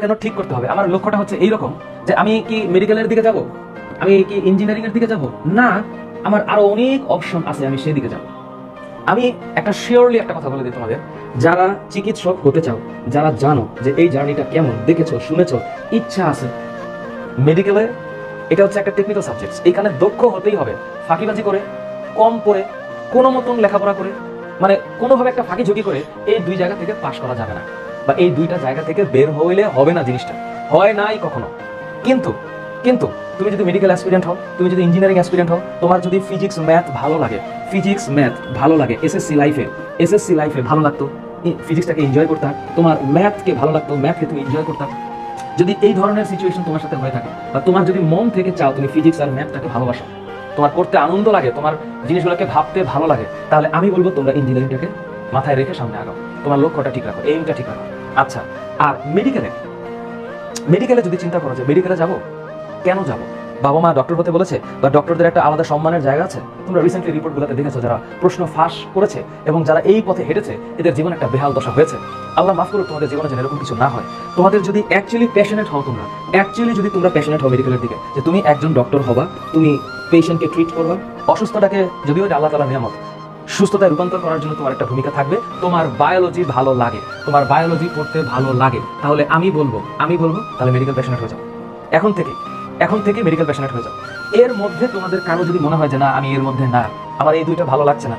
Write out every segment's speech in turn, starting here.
কেন ঠিক করতে হবে? আমার লক্ষ্যটা হচ্ছে এইরকম যে আমি কি মেডিকেলের দিকে যাব, আমি কি ইঞ্জিনিয়ারিং এর দিকে যাব, না আমার আরো অনেক অপশন আছে, আমি সেই দিকে যাব। আমি একটা শিওরলি একটা কথা বলে দিই তোমাদের, যারা চিকিৎসক হতে চাও, যারা জানো যে এই জার্নিটা কেমন, দেখেছো শুনেছো, ইচ্ছা আছে, মেডিকেলে এটা হচ্ছে একটা টেকনিক্যাল সাবজেক্ট, এখানে দক্ষ হতেই হবে। ফাঁকিবাজি করে, কম পড়ে, কোনো মতন লেখাপড়া করে, মানে কোনোভাবে একটা ফাঁকি ঝুঁকি করে এই দুই জায়গা থেকে পাশ করা যাবে না, বা এই দুইটা জায়গা থেকে বের হইলে হবে না, জিনিসটা হয় নাই কখনো। কিন্তু কিন্তু তুমি যদি মেডিকেল অ্যাসপিরেন্ট হও, তুমি যদি ইঞ্জিনিয়ারিং অ্যাসপিরেন্ট হও, তোমার যদি ফিজিক্স ম্যাথ ভালো লাগে, ফিজিক্স ম্যাথ ভালো লাগে, এসএসসি লাইফে ভালো লাগতো, ফিজিক্সটাকে এনজয় করতাম, তোমার ম্যাথকে ভালো লাগতো, ম্যাথকে তুমি এনজয় করতাম, যদি এই ধরনের সিচুয়েশন তোমার সাথে হয়ে থাকে, বা তোমার যদি মন থেকে চাও তুমি ফিজিক্স আর ম্যাথটাকে ভালোবাসো, তোমার করতে আনন্দ লাগে, তোমার জিনিসগুলোকে ভাবতে ভালো লাগে, তাহলে আমি বলবো তোমরা ইঞ্জিনিয়ারিংটাকে মাথায় রেখে সামনে আগাও, তোমার লক্ষ্যটা ঠিক রাখো, এইমটা ঠিক রাখো। আচ্ছা, আর মেডিকেলে যদি চিন্তা করো যে মেডিকেলে যাবো, কেন যাবো? বাবা মা ডক্টর হতে বলেছে, বা ডক্টরদের একটা আলাদা সম্মানের জায়গা আছে। তোমরা রিসেন্টলি রিপোর্টগুলোতে দেখেছো যারা প্রশ্ন ফাঁস করেছে এবং যারা এই পথে হেঁটেছে, এদের জীবন একটা বেহাল দশা হয়েছে। আল্লাহ মাফ করুক তোমাদের জীবনে যেন এরকম কিছু না হয়। তোমাদের যদি অ্যাকচুয়ালি প্যাশনেট হও, যদি তোমরা প্যাশনেট হও মেডিকেলের দিকে, যে তুমি একজন ডক্টর হবা, তুমি পেশেন্টকে ট্রিট করবা, অসুস্থটাকে, যদিও এটা আল্লাহ তাআলার নিয়ামত, সুস্থতায় রূপান্তর করার জন্য তোমার একটা ভূমিকা থাকবে, তোমার বায়োলজি ভালো লাগে, তোমার বায়োলজি পড়তে ভালো লাগে, তাহলে আমি বলবো তাহলে মেডিকেল প্যাশনেট হয়ে যাও। এখন থেকে মেডিকেল প্যাশনেট হয়ে যাও। এর মধ্যে তোমাদের কারো যদি মনে হয় যে না আমি এর মধ্যে না, আমার এই দুইটা ভালো লাগছে না,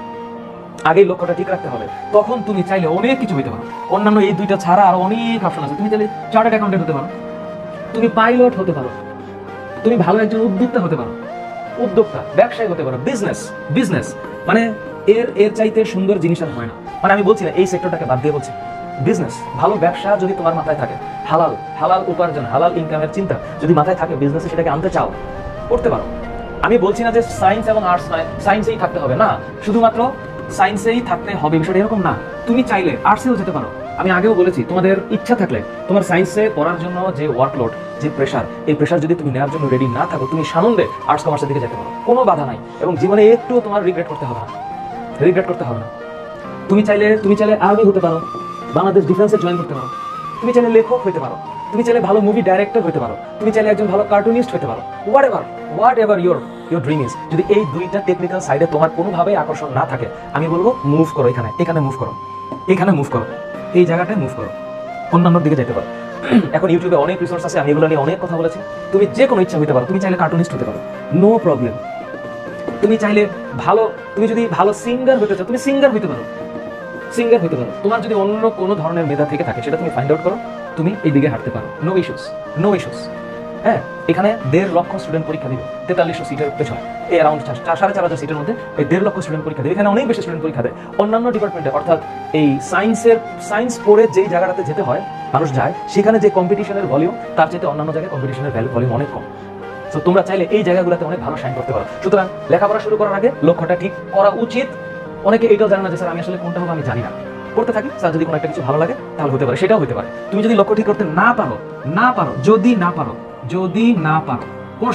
আগেই লক্ষ্যটা ঠিক রাখতে হবে। তখন তুমি চাইলে অনেক কিছু হতে পারো, অন্যান্য এই দুইটা ছাড়া আরো অনেক অপশন আছে। তুমি চাইলে চার্টার্ড অ্যাকাউন্টেন্ট হতে পারো, তুমি পাইলট হতে পারো, তুমি ভালো একজন উদ্যোক্তা হতে পারো, ব্যবসায়ী হতে পারো, বিজনেস মানে এর চাইতে সুন্দর জিনিস আর হয় না। মানে আমি বলছি না এই সেক্টরটাকে বাদ দিয়ে বলছি, বিজনেস, ভালো ব্যবসা যদি তোমার মাথায় থাকে, হালাল উপার্জন, হালাল ইনকামের চিন্তা যদি মাথায় থাকে, বিজনেসে সেটাকে আনতে চাও, করতে পারো। আমি বলছি না যে সায়েন্স এবং আর্টস নয়, সায়েন্সেই থাকতে হবে, না শুধুমাত্র সায়েন্সেই থাকতে হবে, বিষয়টা এরকম না। তুমি চাইলে আর্টসেও যেতে পারো। আমি আগেও বলেছি, তোমাদের ইচ্ছা থাকলে, তোমার সায়েন্সে পড়ার জন্য যে ওয়ার্কলোড, যে প্রেশার, এই প্রেশার যদি তুমি নেওয়ার জন্য রেডি না থাকো, তুমি সানন্দে আর্টস কমার্সের দিকে যেতে পারো, কোনো বাধা নাই, এবং জীবনে একটু তোমার রিগ্রেট করতে হবে না। তুমি চাইলে আর্মি হতে পারো, বাংলাদেশ ডিফেন্সে জয়েন করতে পারো, তুমি চাইলে লেখক হতে পারো, তুমি চাইলে ভালো মুভি ডাইরেক্টর হতে পারো, তুমি চাইলে একজন ভালো কার্টুনিস্ট হতে পারো, what ever your dream is. যদি এই দুইটা টেকনিক্যাল সাইডে তোমার কোনোভাবেই আকর্ষণ না থাকে, আমি বলবো মুভ করো, এখানে মুভ করো, এই জায়গাটায় মুভ করো, অন্যান্য দিকে যেতে পারো। এখন ইউটিউবে অনেক রিসোর্স আছে, আমি এগুলো নিয়ে অনেক কথা বলেছি। তুমি যে কোনো ইচ্ছা হতে পারো, তুমি চাইলে কার্টুনিস্ট হতে পারো, নো প্রবলেম। তুমি চাইলে তুমি যদি ভালো সিঙ্গার হতে চাও, তুমি সিঙ্গার হতে পারো। তোমার যদি অন্য কোনো ধরনের মেধা থেকে থাকে, সেটা তুমি ফাইন্ড আউট করো, তুমি এই দিকে হাঁটতে পারো, নো ইস্যুস। হ্যাঁ, এখানে 1.5 লক্ষ স্টুডেন্ট পরীক্ষা দিবে, 4300 সিটের পেছনে, এই অ্যারাউন্ড 4,500 সিটের মধ্যে এই 1.5 লক্ষ স্টুডেন্ট পরীক্ষা দেবে। এখানে অনেক বেশি স্টুডেন্ট পরীক্ষা দেয় অন্যান্য ডিপার্টমেন্টে, অর্থাৎ এই সায়েন্স পড়ে যেই জায়গাটাতে যেতে হয়, মানুষ যায়, সেখানে যে কম্পিটিশনের ভলিউম, তার চাইতে অন্যান্য জায়গায় কম্পিটিশনের ভলিউম অনেক কম। তো তোমরা চাইলে এই জায়গাগুলোতে অনেক ভালো শাইন করতে পারো। সুতরাং লেখাপড়া শুরু করার আগে লক্ষ্যটা ঠিক করা উচিত। অনেকে এটাও জানে না যে স্যার আমি আসলে কোনটা হবে আমি জানি না, করতে থাকি, স্যার যদি কোনো একটা কিছু ভালো লাগে তাহলে হতে পারে, সেটাও হতে পারে। তুমি যদি লক্ষ্য ঠিক করতে না পারো, যদি না পারো, কোনো